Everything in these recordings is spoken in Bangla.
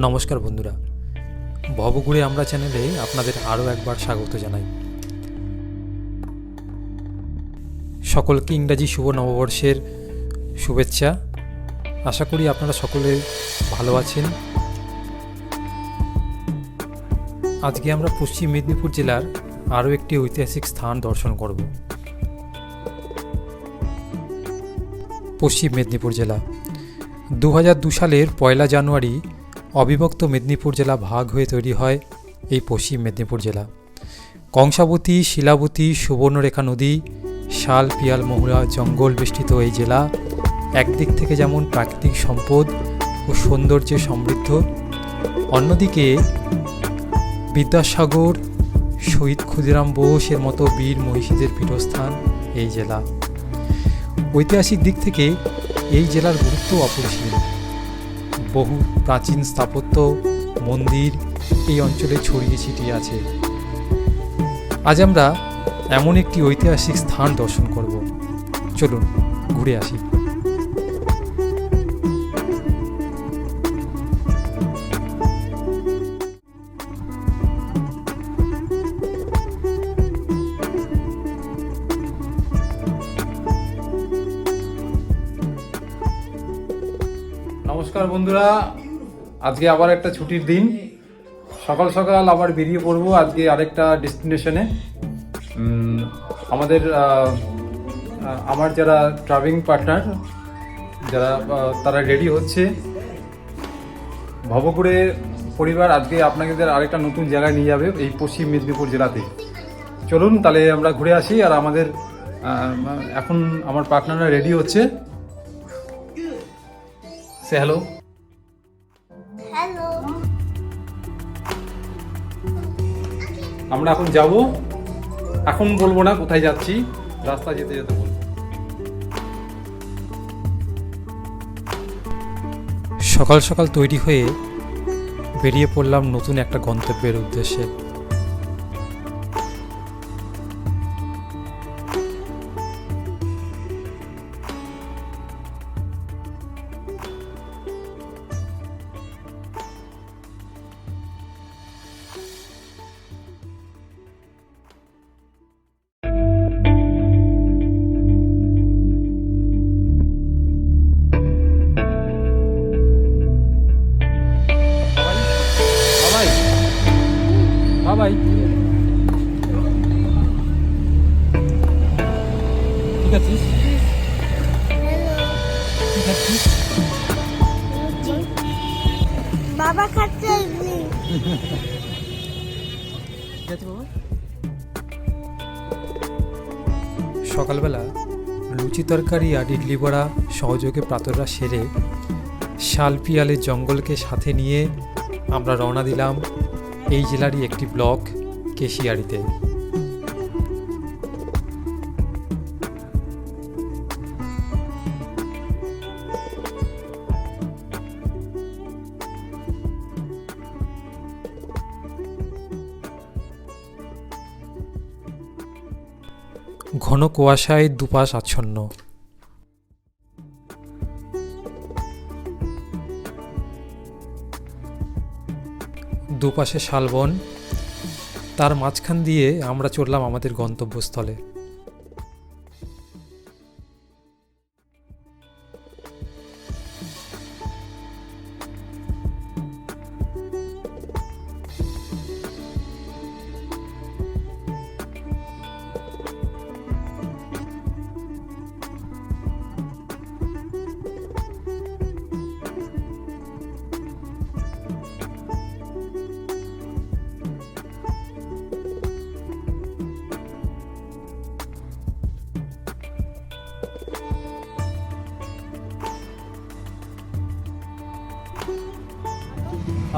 নমস্কার বন্ধুরা, ভবঘুরে আমরা চ্যানেলে আপনাদের আরও একবার স্বাগত জানাই। সকলকে ইংরাজি শুভ নববর্ষের শুভেচ্ছা। আশা করি আপনারা সকলে ভালো আছেন। আজকে আমরা পশ্চিম মেদিনীপুর জেলার আরও একটি ঐতিহাসিক স্থান দর্শন করব। পশ্চিম মেদিনীপুর জেলা 2002 সালের 1 জানুয়ারি অবিভক্ত মেদিনীপুর জেলা ভাগ হয়ে তৈরি হয় এই পশ্চিম মেদিনীপুর জেলা। কংসাবতী, শিলাবতী, সুবর্ণরেখা নদী, শাল, পিয়াল, মহুয়া জঙ্গল বেষ্টিত এই জেলা একদিক থেকে যেমন প্রাকৃতিক সম্পদ ও সৌন্দর্যে সমৃদ্ধ, অন্যদিকে বিদ্যাসাগর, শহীদ ক্ষুদিরাম বোসের মতো বীর মহিষীদের পীঠস্থান এই জেলা। ঐতিহাসিক দিক থেকে এই জেলার গুরুত্ব অপরিসীম। বহু প্রাচীন স্থাপত্য, মন্দির এই অঞ্চলে ছড়িয়ে ছিটিয়ে আছে। আজ আমরা এমন একটি ঐতিহাসিক স্থান দর্শন করব। চলুন ঘুরে আসি। নমস্কার বন্ধুরা, আজকে আবার একটা ছুটির দিন। সকাল সকাল আবার বেরিয়ে পড়বো আজকে আরেকটা ডেস্টিনেশনে। আমার যারা ট্রাভেলিং পার্টনার তারা রেডি হচ্ছে। ভবঘুরে পরিবার আজকে আপনাদের আরেকটা নতুন জায়গায় নিয়ে যাবে এই পশ্চিম মেদিনীপুর জেলাতে। চলুন তাহলে আমরা ঘুরে আসি। আর এখন আমার পার্টনাররা রেডি হচ্ছে। সে হ্যালো। হ্যালো। আমরা এখন যাব, এখন বলবো না কোথায় যাচ্ছি, রাস্তা যেতে যেতে বলবো। সকাল সকাল তৈরি হয়ে বেরিয়ে পড়লাম নতুন একটা গন্তব্যের উদ্দেশ্যে। বাবাই, ঠিক আছিস? ঠিক আছিস? বাবা খাচ্ছে। ঠিক আছে বাবা। সকালবেলা লুচি তরকারি আর ইডলি বড়া সহযোগে প্রাতরা সেরে শাল পিয়ালের জঙ্গলকে সাথে নিয়ে আমরা রওনা দিলাম এই জেলারই একটি ব্লক কেশিয়াড়িতে। ঘন কুয়াশায় দুপাশ আচ্ছন্ন। দুপাশে শালবন, তার মাঝখান দিয়ে আমরা চললাম আমাদের গন্তব্যস্থলে।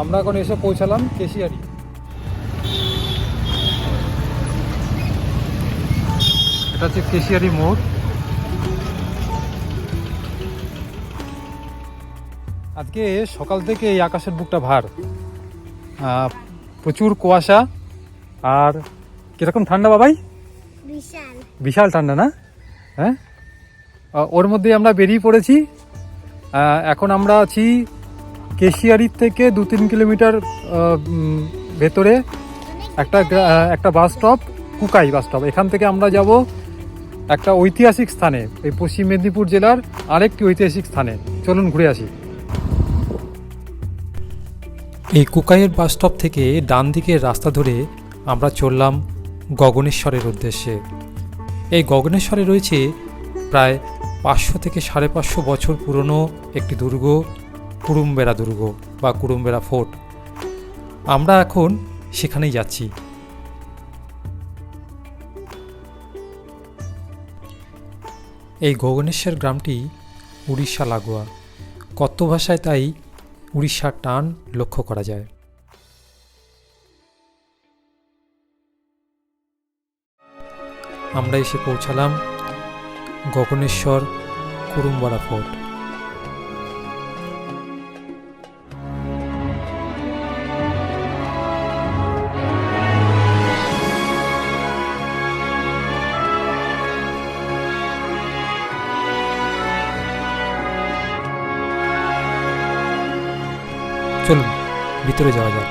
আমরা এখন এসে পৌঁছালাম কেশিয়াড়ি। এটা হচ্ছে কেশিয়াড়ি মোড়। আজকে সকাল থেকে এই আকাশের বুকটা ভার, প্রচুর কুয়াশা। আর কিরকম ঠান্ডা বাবাই? বিশাল বিশাল ঠান্ডা না? হ্যাঁ, ওর মধ্যে আমরা বেরিয়ে পড়েছি। এখন আমরা আছি কেশিয়ারির থেকে 2-3 কিলোমিটার ভেতরে একটা বাস স্টপ, কুকাই বাস স্টপ। এখান থেকে আমরা যাব একটা ঐতিহাসিক স্থানে, এই পশ্চিম মেদিনীপুর জেলার আরেকটি ঐতিহাসিক স্থানে। চলুন ঘুরে আসি। এই কুকাইয়ের বাস স্টপ থেকে ডান দিকের রাস্তা ধরে আমরা চললাম গগনেশ্বরের উদ্দেশ্যে। এই গগনেশ্বরে রয়েছে প্রায় 500 থেকে 550 বছর পুরনো একটি দুর্গ, কুড়ুমবেড়া দুর্গ বা কুড়ুমবেড়া ফোর্ট। আমরা এখন সেখানেই যাচ্ছি। এই গগনেশ্বর গ্রামটি উড়িষ্যা লাগোয়া, কথ্য ভাষায় তাই উড়িষ্যার টান লক্ষ্য করা যায়। আমরা এসে পৌঁছালাম গগনেশ্বর কুড়ুমবেড়া ফোর্ট। চলুন ভিতরে যাওয়া যাক।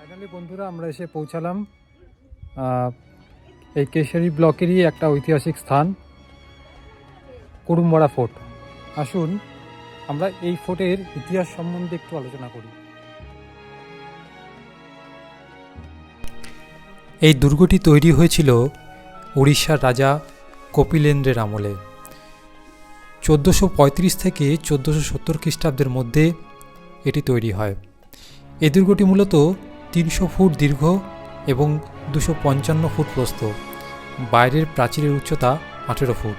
ফাইনালি বন্ধুরা আমরা এসে পৌঁছালাম এই কেশিয়ারি ব্লকেরই একটা ঐতিহাসিক স্থান, কুড়ুমবেড়া ফোর্ট। আসুন আমরা এই ফোর্টের ইতিহাস সম্বন্ধে একটু আলোচনা করি। এই দুর্গটি তৈরি হয়েছিল উড়িষ্যার রাজা কপিলেন্দ্রের আমলে। 1435 থেকে 1470 খ্রিস্টাব্দের মধ্যে এটি তৈরি হয়। এই দুর্গটি মূলত 300 ফুট দীর্ঘ এবং 255 ফুট প্রস্থ। বাইরের প্রাচীরের উচ্চতা 18 ফুট।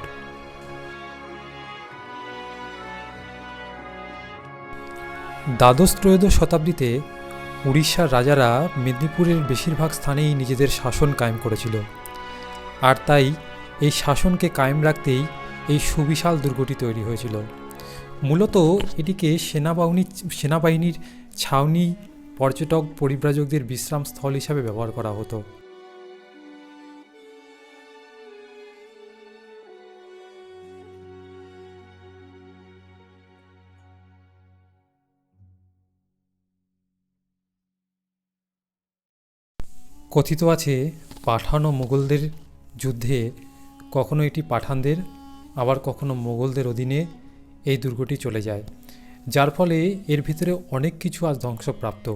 দ্বাদশ-ত্রয়োদশ শতাব্দীতে উড়িষ্যার রাজারা মেদিনীপুরের বেশিরভাগ স্থানেই নিজেদের শাসন কায়েম করেছিল, আর তাই এই শাসনকে কায়েম রাখতেই এই সুবিশাল দুর্গটি তৈরি হয়েছিল। মূলত এটিকে সেনাবাহিনীর ছাউনি, পর্যটক পরিব্রাজকদের বিশ্রাম স্থল হিসাবে ব্যবহার করা হতো। কথিত আছে পাঠান ও মুঘলদের যুদ্ধে কখনো এটি পাঠানদের, আবার কখনো মুঘলদের অধীনে এই দুর্গটি চলে যায়, যার ফলে এর ভিতরে অনেক কিছু আজ ধ্বংসপ্রাপ্ত।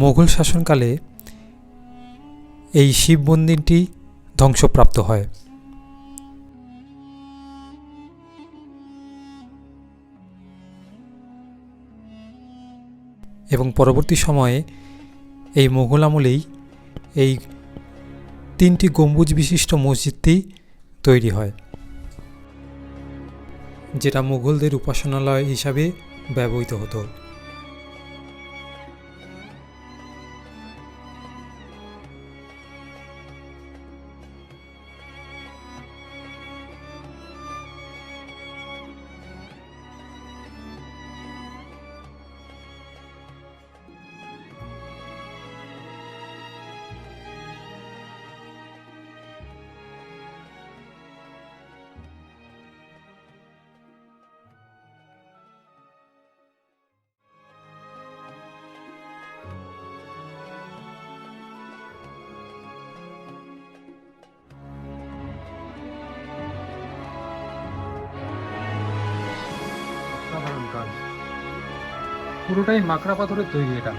মোগল শাসনকালে এই শিব মন্দিরটি ধ্বংসপ্রাপ্ত হয়। এবং পরবর্তী সময়ে এই মোগল আমলেই এই 3টি গম্বুজ বিশিষ্ট মসজিদটি তৈরি হয়, যেটা মুঘলদের উপাসনালয় হিসাবে ব্যবহৃত হতো। সাধারণ কাজ, পুরোটাই মাকড়া পাথরের তৈরি। এটা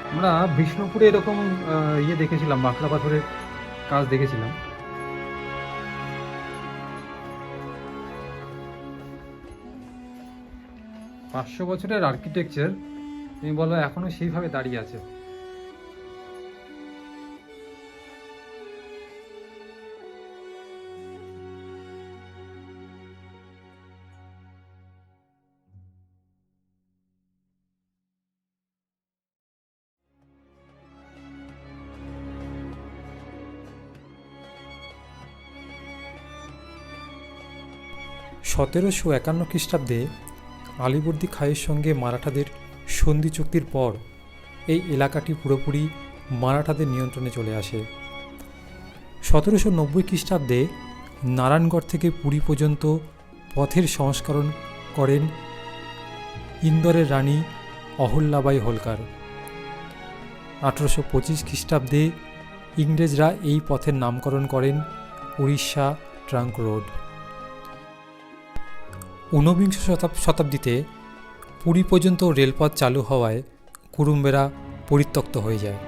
আমরা বিষ্ণুপুরে এরকম দেখেছিলাম, মাকড়া পাথরের কাজ দেখেছিলাম। পাঁচশো বছরের আর্কিটেকচার, তুমি বলো এখনো সেইভাবে দাঁড়িয়ে আছে। সতেরোশো 51 খ্রিস্টাব্দে আলীবর্দী খাঁয়ের সঙ্গে মারাঠাদের সন্ধি চুক্তির পর এই এলাকাটি পুরোপুরি মারাঠাদের নিয়ন্ত্রণে চলে আসে। 1790 খ্রিস্টাব্দে নারায়ণগড় থেকে পুরী পর্যন্ত পথের সংস্করণ করেন ইন্দোরের রানী অহল্যাবাই হোলকার। 1825 খ্রিস্টাব্দে ইংরেজরা এই পথের নামকরণ করেন উড়িষ্যা ট্রাঙ্ক রোড। 19 শতাব্দীতে পুরী পর্যন্ত রেলপথ চালু হওয়ায় কুরুম্বেরা পরিত্যক্ত হয়ে যায়।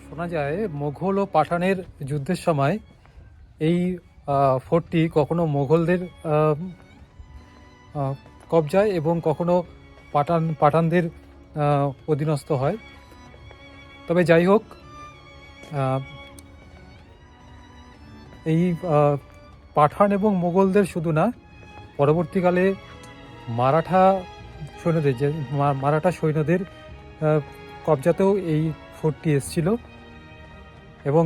শোনা যায় মোঘল ও পাঠানের যুদ্ধের সময় এই ফোর্টটি কখনো মোঘলদের কবজায় এবং কখনো পাঠানদের অধীনস্থ হয়। তবে যাই হোক, এই পাঠান এবং মোগলদের শুধু না, পরবর্তীকালে মারাঠা সৈন্যদের কবজাতেও এই ফোর্টটি এসেছিল এবং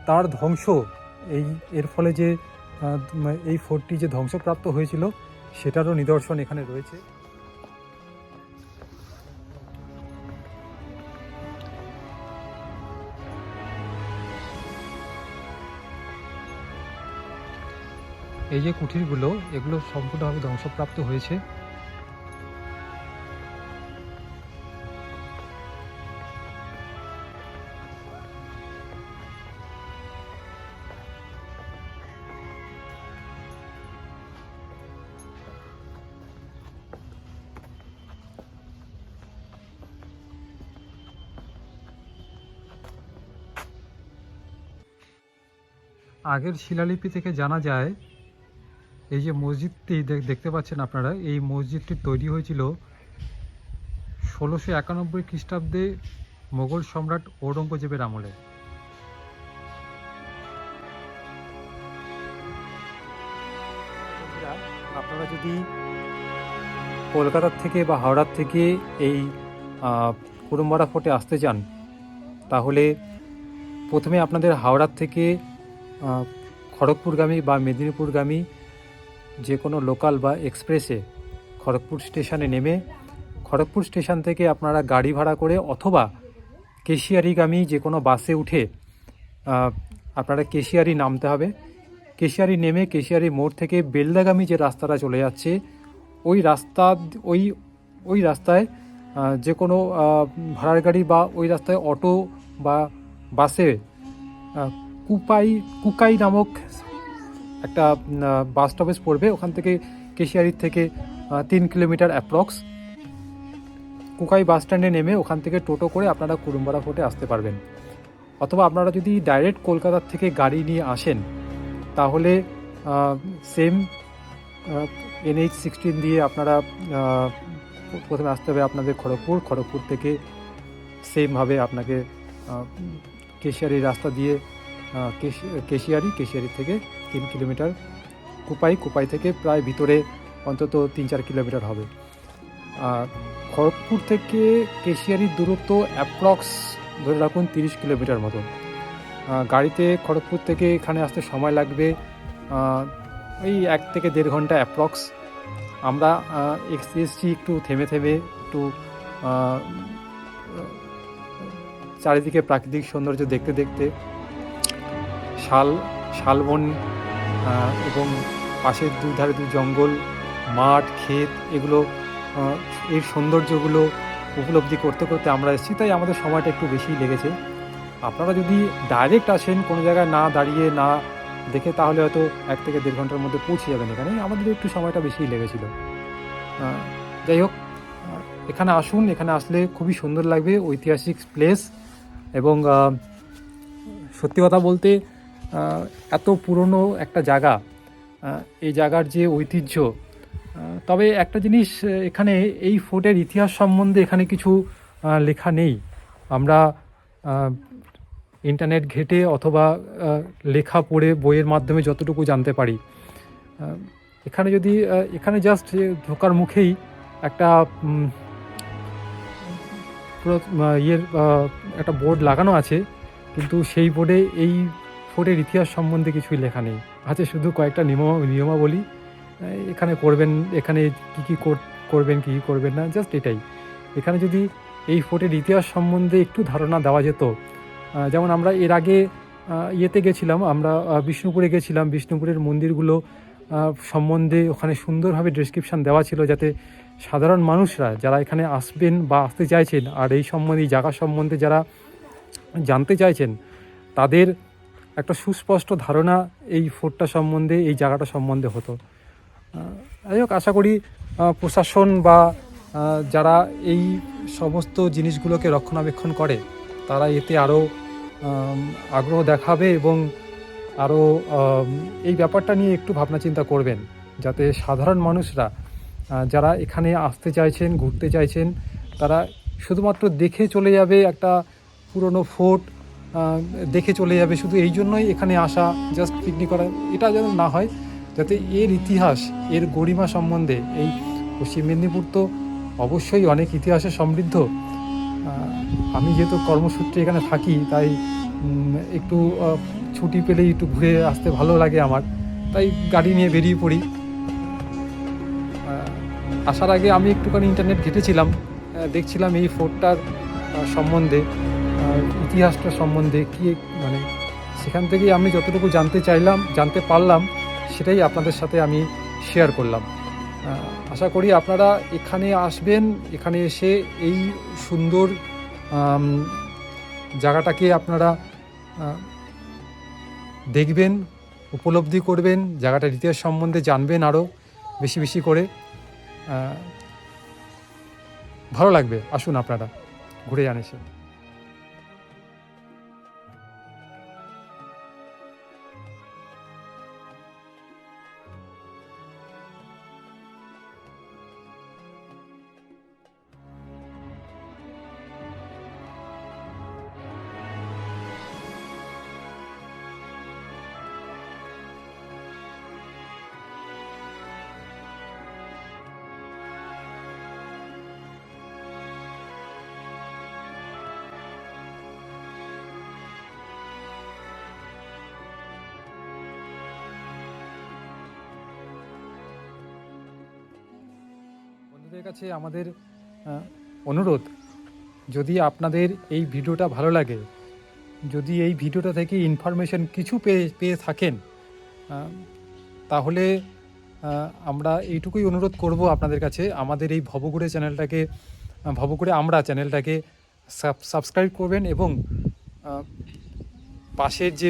তার ধ্বংস, এর ফলে যে এই ফোর্টটি যে ধ্বংসপ্রাপ্ত হয়েছিল সেটারও নিদর্শন এখানে রয়েছে। এই যে কুঠিরগুলো, এগুলো সম্পূর্ণভাবে ধ্বংসপ্রাপ্ত হয়েছে। আগের শিলালিপি থেকে জানা যায় এই যে মসজিদটি দেখতে পাচ্ছেন আপনারা, এই মসজিদটি তৈরি হয়েছিল 1691 খ্রিস্টাব্দে মোগল সম্রাট ঔরঙ্গজেবের আমলে। আপনারা যদি কলকাতার থেকে বা হাওড়ার থেকে এই কুরুম্বাড়া ফোর্টে আসতে চান, তাহলে প্রথমে আপনাদের হাওড়ার থেকে খড়গপুরগামী বা মেদিনীপুরগামী যে কোনো লোকাল বা এক্সপ্রেসে খড়গপুর স্টেশনে নেমে খড়গপুর স্টেশন থেকে আপনারা গাড়ি ভাড়া করে অথবা কেশিয়ারিগামী যে কোনো বাসে উঠে আপনারা কেশিয়ারি নামতে হবে। কেশিয়ারি নেমে কেশিয়ারি মোড় থেকে বেলদাগামী যে রাস্তাটা চলে যাচ্ছে ওই রাস্তায় যে কোনো ভাড়ার গাড়ি বা ওই রাস্তায় অটো বা বাসে কুকাই নামক একটা বাস স্টপেজ পড়বে। ওখান থেকে কেশিয়ারির থেকে 3 কিলোমিটার অ্যাপ্রক্স। কুকাই বাস স্ট্যান্ডে নেমে ওখান থেকে টোটো করে আপনারা কুরুম্বাড়া ফোর্টে আসতে পারবেন। অথবা আপনারা যদি ডাইরেক্ট কলকাতার থেকে গাড়ি নিয়ে আসেন, তাহলে সেম NH-16 দিয়ে আপনারা প্রথমে আসতে হবে আপনাদের খড়গপুর থেকে সেমভাবে আপনাকে কেশিয়ারি রাস্তা দিয়ে কেশিয়ারি থেকে 3 কিলোমিটার কুপাই থেকে প্রায় ভিতরে অন্তত 3-4 কিলোমিটার হবে। খড়গপুর থেকে কেশিয়ারির দূরত্ব অ্যাপ্রক্স ধরে রাখুন 30 কিলোমিটার মতো। গাড়িতে খড়গপুর থেকে এখানে আসতে সময় লাগবে ওই 1 থেকে 1.5 ঘন্টা অ্যাপ্রক্স। আমরা এসছি একটু থেমে একটু চারিদিকে প্রাকৃতিক সৌন্দর্য দেখতে শালবন এবং পাশের দুধারে জঙ্গল, মাঠ, ক্ষেত, এগুলো এর সৌন্দর্যগুলো উপলব্ধি করতে আমরা এসেছি, তাই আমাদের সময়টা একটু বেশিই লেগেছে। আপনারা যদি ডাইরেক্ট আসেন কোনো জায়গায় না দাঁড়িয়ে না দেখে, তাহলে হয়তো 1 থেকে 1.5 ঘন্টার মধ্যে পৌঁছে যাবেন এখানে। আমাদের একটু সময়টা বেশিই লেগেছিল। যাই হোক, এখানে আসুন, এখানে আসলে খুবই সুন্দর লাগবে, ঐতিহাসিক প্লেস। এবং সত্যি কথা বলতে এত পুরনো একটা জায়গা, এই জায়গার যে ঐতিহ্য। তবে একটা জিনিস, এখানে এই ফোর্টের ইতিহাস সম্বন্ধে এখানে কিছু লেখা নেই। আমরা ইন্টারনেট ঘেটে অথবা লেখা পড়ে বইয়ের মাধ্যমে যতটুকু জানতে পারি, এখানে জাস্ট ঢোকার মুখেই একটা একটা বোর্ড লাগানো আছে, কিন্তু সেই বোর্ডে এই ফোর্টের ইতিহাস সম্বন্ধে কিছুই লেখা নেই। আছে শুধু কয়েকটা নিয়মাবলী, এখানে করবেন, এখানে কী করবেন কী করবেন না, জাস্ট এটাই। এখানে যদি এই ফোর্টের ইতিহাস সম্বন্ধে একটু ধারণা দেওয়া যেত, যেমন আমরা এর আগে ইয়েতে গেছিলাম, আমরা বিষ্ণুপুরে গেছিলাম, বিষ্ণুপুরের মন্দিরগুলো সম্বন্ধে ওখানে সুন্দরভাবে ডেসক্রিপশান দেওয়া ছিল, যাতে সাধারণ মানুষরা যারা এখানে আসবেন বা আসতে চাইছেন আর এই সম্বন্ধে, এই জায়গা সম্বন্ধে যারা জানতে চাইছেন, তাদের একটা সুস্পষ্ট ধারণা এই ফোর্টটা সম্বন্ধে, এই জায়গাটা সম্বন্ধে হতো। যাই হোক, আশা করি প্রশাসন বা যারা এই সমস্ত জিনিসগুলোকে রক্ষণাবেক্ষণ করে, তারা এতে আরও আগ্রহ দেখাবে এবং আরও এই ব্যাপারটা নিয়ে একটু ভাবনা চিন্তা করবেন, যাতে সাধারণ মানুষরা যারা এখানে আসতে চাইছেন, ঘুরতে চাইছেন, তারা শুধুমাত্র দেখে চলে যাবে, একটা পুরনো ফোর্ট দেখে চলে যাবে, শুধু এই জন্যই এখানে আসা, জাস্ট পিকনিক করা, এটা যেন না হয়। যাতে এর ইতিহাস, এর গরিমা সম্বন্ধে, এই পশ্চিম মেদিনীপুর তো অবশ্যই অনেক ইতিহাসে সমৃদ্ধ। আমি যেহেতু কর্মসূত্রে এখানে থাকি, তাই একটু ছুটি পেলেই একটু ঘুরে আসতে ভালো লাগে আমার, তাই গাড়ি নিয়ে বেরিয়ে পড়ি। আসার আগে আমি একটুখানি ইন্টারনেট ঘেটেছিলাম, দেখছিলাম এই ফোর্টটার সম্বন্ধে, ইতিহাসটা সম্বন্ধে কি, মানে সেখান থেকেই আমি যতটুকু জানতে পারলাম, সেটাই আপনাদের সাথে আমি শেয়ার করলাম। আশা করি আপনারা এখানে আসবেন, এখানে এসে এই সুন্দর জায়গাটাকে আপনারা দেখবেন, উপলব্ধি করবেন, জায়গাটার ইতিহাস সম্বন্ধে জানবেন আরও বেশি করে। ভালো লাগবে, আসুন আপনারা ঘুরে যান এসে। আপনাদের কাছে আমাদের অনুরোধ, যদি আপনাদের এই ভিডিওটা ভালো লাগে, যদি এই ভিডিওটা থেকে ইনফরমেশন কিছু পেয়ে থাকেন, তাহলে আমরা এইটুকুই অনুরোধ করব আপনাদের কাছে, আমাদের এই ভবঘুরে চ্যানেলটাকে, ভবঘুরে আমরা চ্যানেলটাকে সাবস্ক্রাইব করবেন এবং পাশের যে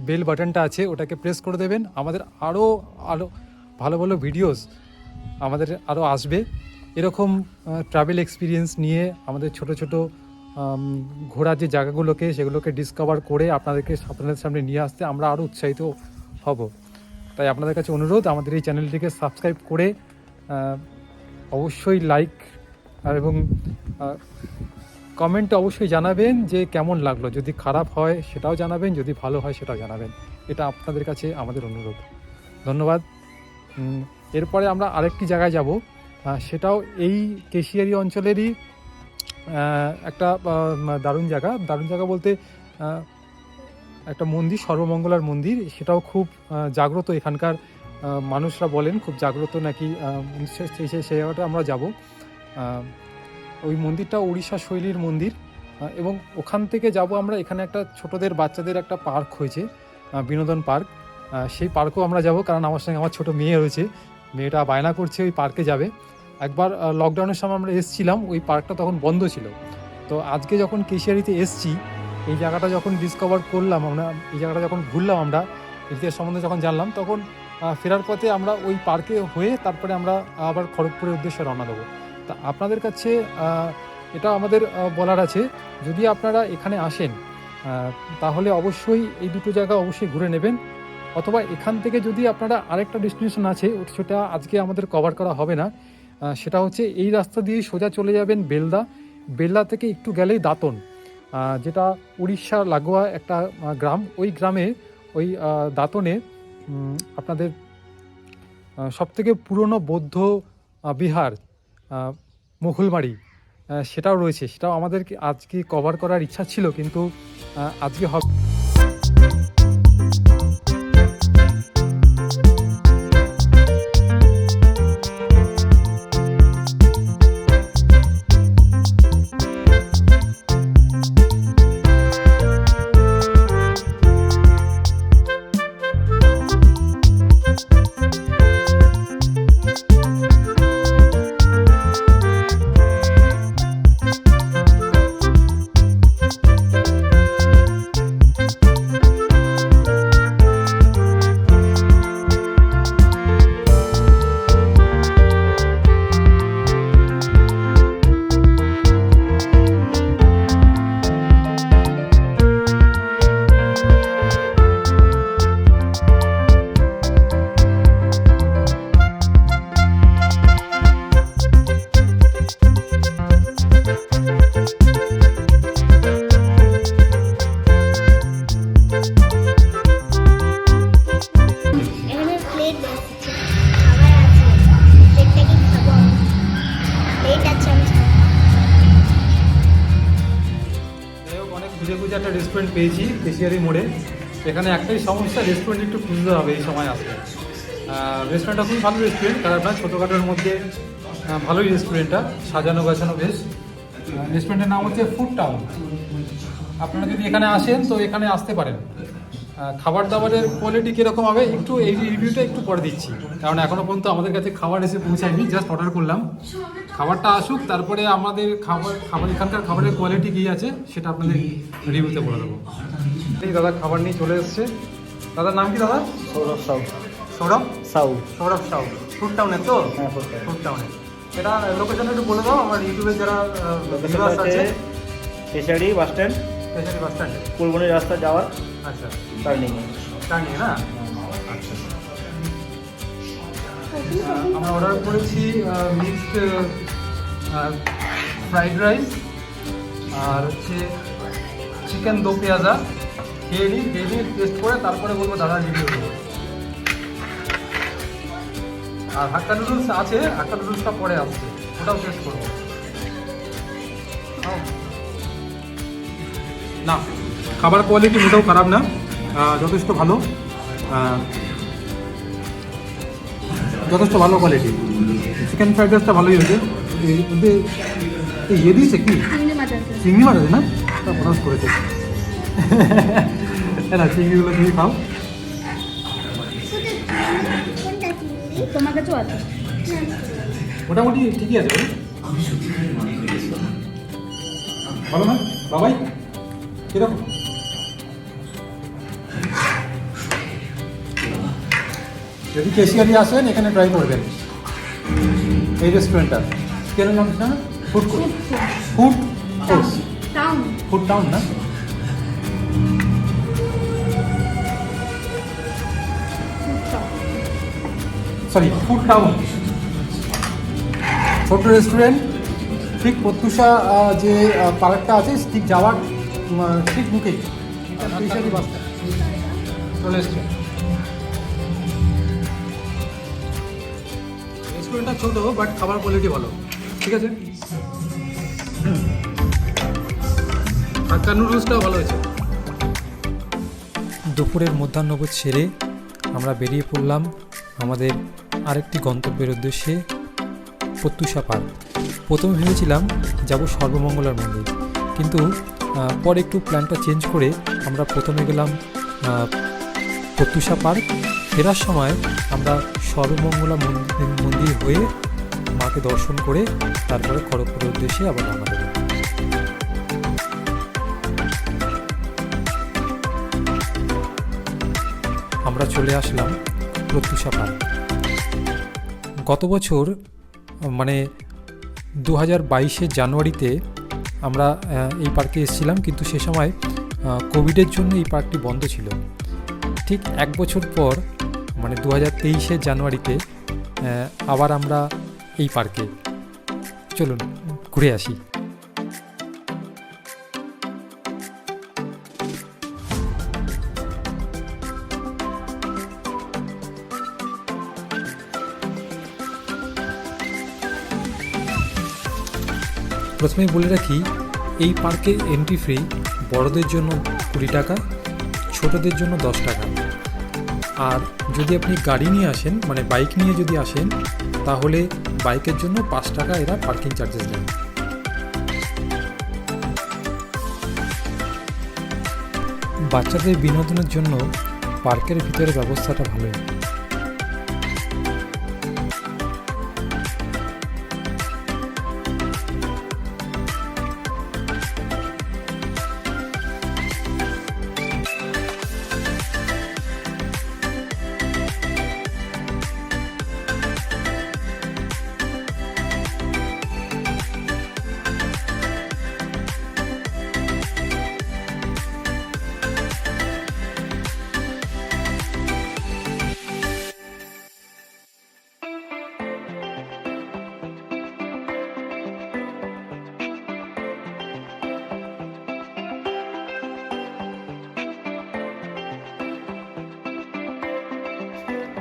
বেল বাটনটা আছে ওটাকে প্রেস করে দেবেন। আমাদের আরও ভালো ভালো ভিডিওস আমাদের আরও আসবে, এরকম ট্রাভেল এক্সপিরিয়েন্স নিয়ে আমাদের ছোট ছোট ঘোরার যে জায়গাগুলোকে সেগুলোকে ডিসকভার করে আপনাদের সামনে নিয়ে আসতে আমরা আরও উৎসাহিত হব। তাই আপনাদের কাছে অনুরোধ, আমাদের এই চ্যানেলটিকে সাবস্ক্রাইব করে অবশ্যই লাইক এবং কমেন্টে অবশ্যই জানাবেন যে কেমন লাগলো। যদি খারাপ হয় সেটাও জানাবেন, যদি ভালো হয় সেটাও জানাবেন। এটা আপনাদের কাছে আমাদের অনুরোধ। ধন্যবাদ। এরপরে আমরা আরেকটি জায়গায় যাব, সেটাও এই কেশিয়ারি অঞ্চলেরই একটা দারুণ জায়গা বলতে একটা মন্দির, সর্বমঙ্গলার মন্দির। সেটাও খুব জাগ্রত, এখানকার মানুষরা বলেন খুব জাগ্রত নাকি, সেই জায়গাটা আমরা যাব। ওই মন্দিরটা উড়িষ্যা শৈলীর মন্দির এবং ওখান থেকে যাব আমরা। এখানে একটা ছোটদের বাচ্চাদের একটা পার্ক হয়েছে, বিনোদন পার্ক, সেই পার্কেও আমরা যাব, কারণ আমার সঙ্গে আমার ছোট মেয়ে রয়েছে, মেয়েটা বায়না করছে ওই পার্কে যাবে। একবার লকডাউনের সময় আমরা এসেছিলাম, ওই পার্কটা তখন বন্ধ ছিল। তো আজকে যখন কেশিয়ারিতে এসছি, এই জায়গাটা যখন ডিসকভার করলাম আমরা, এই জায়গাটা যখন ঘুরলাম আমরা, ইতিহাস সম্বন্ধে যখন জানলাম, তখন ফেরার পথে আমরা ওই পার্কে হয়ে তারপরে আমরা আবার খড়গপুরের উদ্দেশ্যে রওনা দেবো। তা আপনাদের কাছে এটা আমাদের বলার আছে, যদি আপনারা এখানে আসেন তাহলে অবশ্যই এই দুটো জায়গা অবশ্যই ঘুরে নেবেন, অথবা এখান থেকে যদি আপনারা আরেকটা ডেস্টিনেশন আছে, সেটা আজকে আমাদের কভার করা হবে না। সেটা হচ্ছে এই রাস্তা দিয়ে সোজা চলে যাবেন বেলদা থেকে একটু গেলেই দাঁতন, যেটা উড়িষ্যার লাগোয়া একটা গ্রাম। ওই গ্রামে, ওই দাঁতনে আপনাদের সবথেকে পুরনো বৌদ্ধ বিহার মুঘলবাড়ি সেটাও রয়েছে। সেটাও আমাদের আজকে কভার করার ইচ্ছা ছিল, কিন্তু আজকে হবে। একটা রেস্টুরেন্ট পেয়েছি কেশিয়ারি মোড়ে। এখানে একটাই সমস্যা, রেস্টুরেন্ট একটু খুঁজতে হবে এই সময় আসলে। রেস্টুরেন্টটা খুবই ভালো রেস্টুরেন্ট, কারণ আপনার ছোটোখাটোর মধ্যে ভালোই রেস্টুরেন্টটা, সাজানো গাছানো বেশ। রেস্টুরেন্টের নাম হচ্ছে ফুড টাউন। আপনারা যদি এখানে আসেন তো এখানে আসতে পারেন। খাবার দাবারের কোয়ালিটি কীরকম হবে একটু এই রিভিউটা একটু পরে দিচ্ছি, কারণ এখনও পর্যন্ত আমাদের কাছে খাবার এসে পৌঁছায়নি, জাস্ট অর্ডার করলাম। খাবারটা আসুক, তারপরে আমাদের খাবার এখানকার খাবারের কোয়ালিটি কী আছে সেটা আপনাদের রিভিউতে বলে দেবো। এই দাদা খাবার নিয়ে চলে এসছে। দাদার নাম কি দাদা? সৌরভ সাউ। সৌরভ সাউ, ফুড টাউনের তো? হ্যাঁ, ফুড টাউনের। এটা লোকেশন একটু বলে দাও আমার ইউটিউবে যারা ভিউয়ার্স আছে। Keshiary bus stand, Keshiary bus stand, Kulbani রাস্তা যাওয়ার আচ্ছা টার্নিং না? আচ্ছা, আমরা অর্ডার করেছি মিক্সড ফ্রাইড রাইস আর হচ্ছে চিকেন দো পেঁয়াজা। খেয়ে নিই, টেস্ট করে তারপরে বলবো দাদা রিভিউ দেবো। আর হাক্কা নুডলস আছে, হাক্কা নুডলসটা পরে আসছে, ওটাও টেস্ট করবো। না, খাবার কোয়ালিটি মোটেও খারাপ না, যথেষ্ট ভালো, যথেষ্ট ভালো কোয়ালিটি। চিকেন ফ্রাইড রাইসটা ভালোই হয়েছে। ওদের ইয়ে দিয়েছে কি চিংড়ি মাছ আছে না, ওটা প্রনাউন্স করেছে। হ্যাঁ না, চিংড়িগুলো তুমি খাও। কোনটা চিংড়ি? তোমার কাছেও আছে। মোটামুটি ঠিকই আছে ভালো না বাবাই? কিরকম? যদি কেশিয়ারি আসেন এখানে ট্রাই করবেন এই রেস্টুরেন্টটা। কেন নাম না? Food food town. Food town না? Sorry, food town. ছোট রেস্টুরেন্ট, ঠিক প্রত্যুষা যে পার্কটা আছে ঠিক যাওয়ার ঠিক মুখেই কেশিয়ারি বাসটা চলে এসছে। রেস্টুরেন্টটা ছোট বাট খাবার কোয়ালিটি ভালো, ঠিক আছে। হাক্কা নুডলসটাও ভালো হয়েছে। দুপুরের মধ্যাহ্নভোজ সেরে আমরা বেরিয়ে পড়লাম আমাদের আরেকটি গন্তব্যের উদ্দেশ্যে, প্রত্যুষা পার্ক। প্রথমে ভেবেছিলাম যাব সর্বমঙ্গলার মন্দির, কিন্তু পরে একটু প্ল্যানটা চেঞ্জ করে আমরা প্রথমে গেলাম প্রত্যুষা পার্ক। ফেরার সময় আমরা সর্বমঙ্গলা মন্দির হয়ে মাকে দর্শন করে তারপরে খড়গপুরের উদ্দেশ্যে আবার রওনা দেব। আমরা চলে আসলাম প্রত্যুষা পার্ক। গত বছর মানে 2022 জানুয়ারিতে আমরা এই পার্কে এসেছিলাম, কিন্তু সে সময় কোভিডের জন্য এই পার্কটি বন্ধ ছিল। ঠিক এক বছর পর মানে 2023 জানুয়ারিতে আবার আমরা এই পার্কে, চলুন ঘুরে আসি। প্রথমেই বলে রাখি, এই পার্কে এন্ট্রি ফ্রি বড়দের জন্য 20 টাকা, ছোটদের জন্য 10 টাকা। আর যদি আপনি গাড়ি নিয়ে আসেন মানে বাইক নিয়ে যদি আসেন তাহলে বাইকের জন্য 5 টাকা এরা পার্কিং চার্জেস নেন। বাচ্চাদের বিনোদনের জন্য পার্কের ভিতরে ব্যবস্থাটা ভালোই।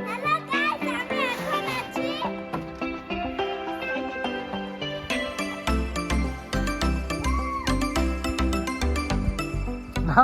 হ্যালো গাইস, আমি এখন আছি না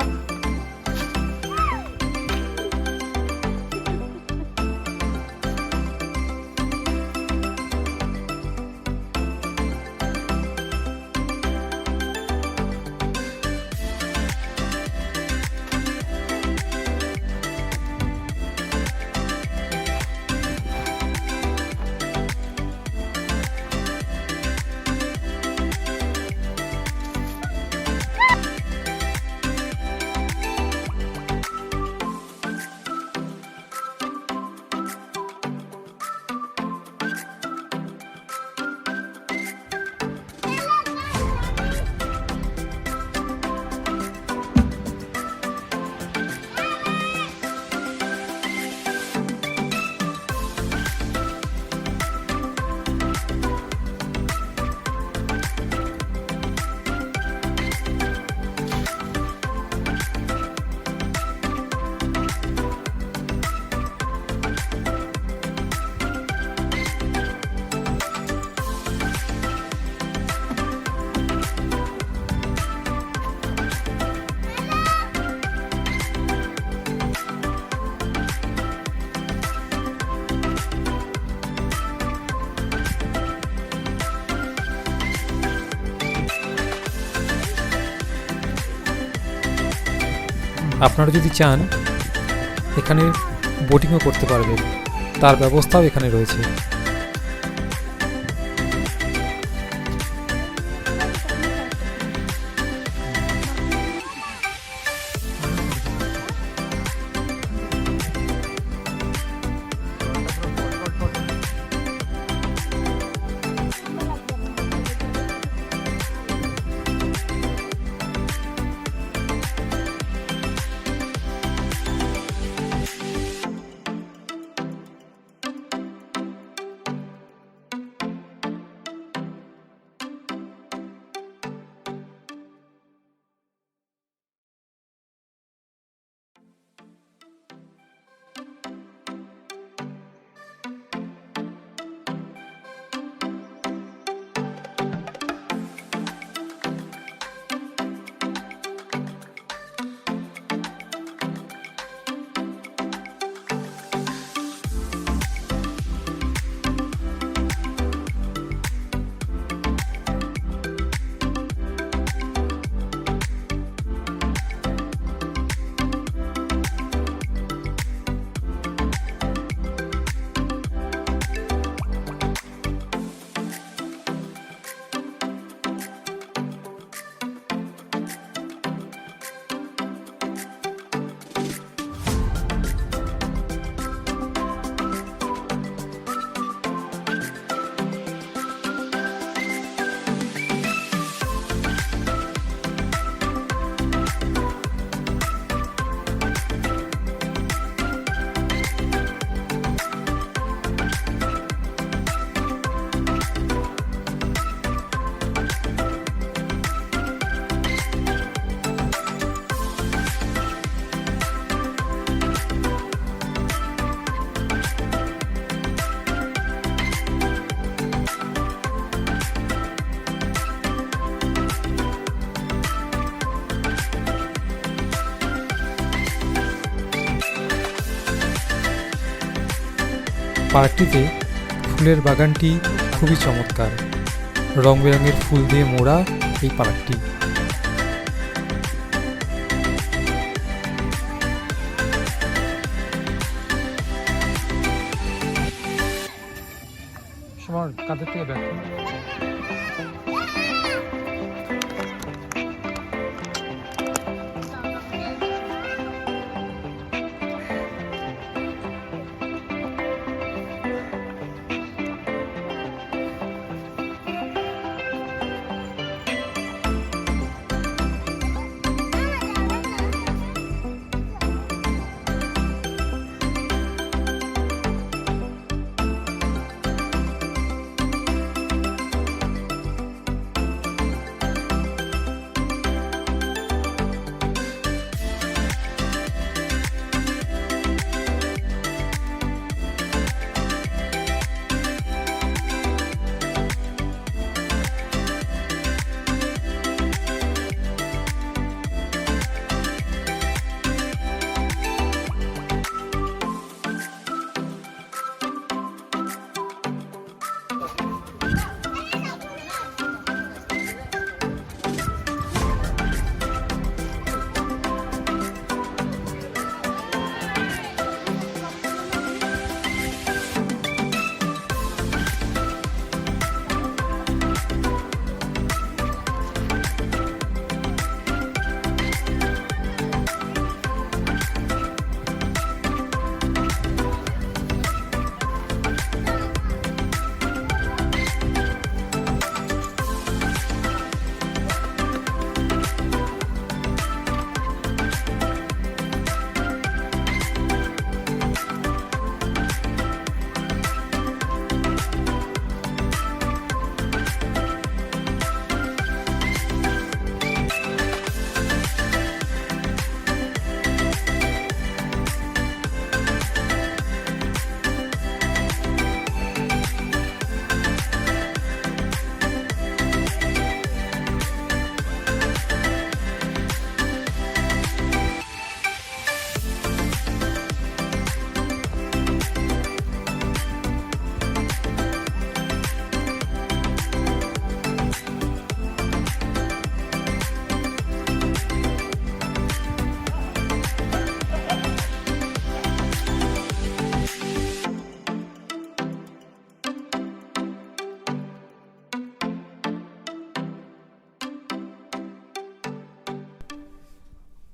আপনারা যদি চান এখানে বোটিংও করতে পারবেন, তার ব্যবস্থাও এখানে রয়েছে। পার্কটিতে ফুলের বাগানটি খুবই চমৎকার, রং বেরঙের ফুল দিয়ে মোড়া এই পার্কটি। সবার কাঁধের থেকে ব্যাগ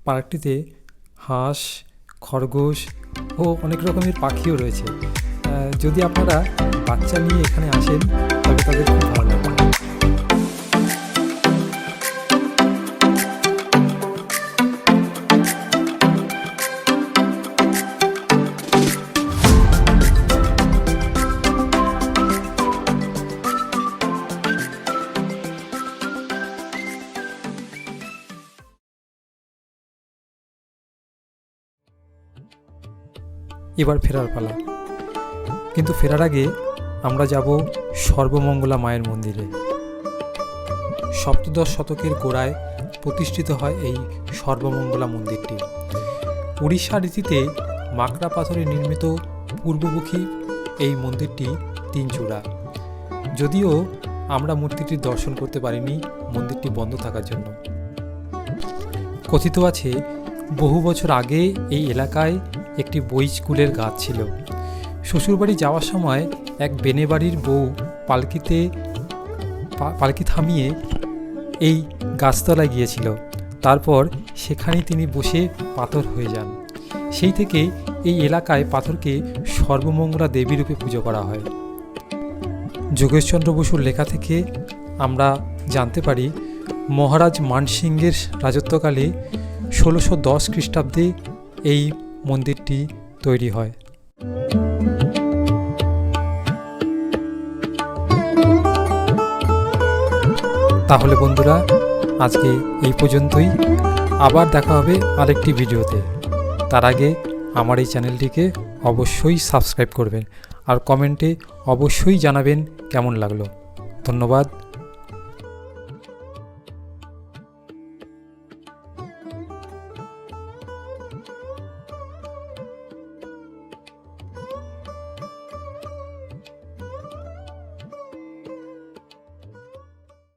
পার্কটিতে হাঁস, খরগোশ ও অনেক রকমের পাখিও রয়েছে। যদি আপনারা বাচ্চা নিয়ে এখানে আসেন তবে তাদের খুব ভালো লাগবে। এবার ফেরার পালা, কিন্তু ফেরার আগে আমরা যাব সর্বমঙ্গলা মায়ের মন্দিরে। সপ্তদশ শতকের গোড়ায় প্রতিষ্ঠিত হয় এই সর্বমঙ্গলা মন্দিরটি। উড়িষ্যা রীতিতে মাকড়া পাথরে নির্মিত পূর্বমুখী এই মন্দিরটি 3 চূড়া। যদিও আমরা মূর্তিটির দর্শন করতে পারিনি মন্দিরটি বন্ধ থাকার জন্য। কথিত আছে বহু বছর আগে এই এলাকায় একটি বই স্কুলের গাছ ছিল। শ্বশুরবাড়ি যাওয়ার সময় এক বেনে বাড়ির বউ পালকি থামিয়ে এই গাছতলায় গিয়েছিল। তারপর সেখানেই তিনি বসে পাথর হয়ে যান। সেই থেকে এই এলাকায় পাথরকে সর্বমঙ্গলা দেবী রূপে পুজো করা হয়। যোগেশচন্দ্র বসুর লেখা থেকে আমরা জানতে পারি মহারাজ মানসিংহের রাজত্বকালে 1610 খ্রিস্টাব্দে এই মন্দিরটি তৈরি হয়। তাহলে বন্ধুরা, আজকে এই পর্যন্তই। আবার দেখা হবে আরেকটি ভিডিওতে। তার আগে আমার এই চ্যানেলটিকে অবশ্যই সাবস্ক্রাইব করবেন আর কমেন্টে অবশ্যই জানাবেন কেমন লাগলো। ধন্যবাদ।